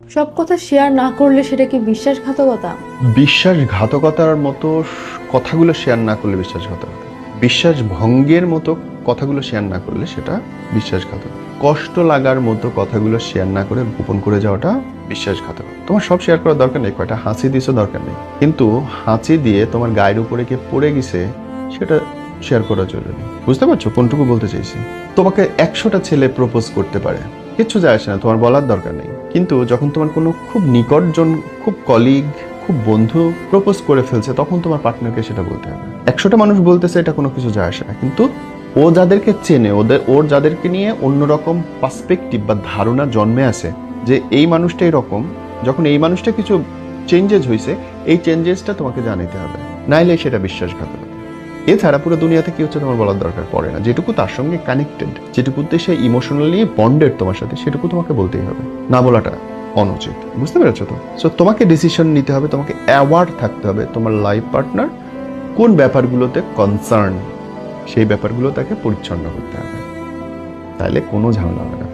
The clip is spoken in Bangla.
সব কথা শেয়ার না করলে সেটা কি বিশ্বাসঘাতকতা? বিশ্বাসঘাতকতার মতো কথাগুলো শেয়ার না করলে বিশ্বাসঘাতকতা। বিশ্বাস ভঙ্গের মতো কথাগুলো শেয়ার না করলে সেটা বিশ্বাসঘাতকতা। কষ্ট লাগার মতো কথাগুলো শেয়ার না করে গোপন করে যাওয়াটা বিশ্বাসঘাতকতা। তোমার সব শেয়ার করার দরকার নেই, কয়টা হাসি দিছো দরকার নেই, কিন্তু হাসি দিয়ে তোমার গায়ের উপরে কে পড়ে গেছে সেটা শেয়ার করা জরুরি। বুঝতে পারছো কোনটুকু বলতে চাইছি? তোমাকে 100টা ছেলে প্রপোজ করতে পারে, কিচ্ছু যায় আসে না, তোমার বলার দরকার নেই। কিন্তু যখন তোমার কোনো খুব নিকটজন, খুব কলিগ, খুব বন্ধু প্রপোজ করে ফেলছে, তখন তোমার পার্টনারকে সেটা বলতে হবে। 100টা মানুষ বলতেছে, এটা কোনো কিছু যায় আসে না, কিন্তু ও যাদেরকে চেনে, ওর যাদেরকে নিয়ে অন্যরকম পার্সপেক্টিভ বা ধারণা জন্মে আছে যে এই মানুষটা এরকম, যখন এই মানুষটা কিছু চেঞ্জেস হয়েছে, এই চেঞ্জেসটা তোমাকে জানাতে হবে, নাইলে সেটা বিশ্বাসঘাতকতা। এছাড়া পুরো দুনিয়াতে কি হচ্ছে তোমার বলার দরকার পড়ে না। যেটুকু তার সঙ্গে কানেক্টেড, যেটুকুতে সে ইমোশনালি বন্ডেড তোমার সাথে, সেটুকু তোমাকে বলতেই হবে, না বলাটা অনুচিত। বুঝতে পেরেছো তো? সো তোমাকে ডিসিশন নিতে হবে, তোমাকে অ্যাওয়ার্ড থাকতে হবে তোমার লাইফ পার্টনার কোন ব্যাপারগুলোতে কনসার্ন, সেই ব্যাপারগুলো তাকে পরিচ্ছন্ন করতে হবে, তাহলে কোনো ঝামেলা হবে না।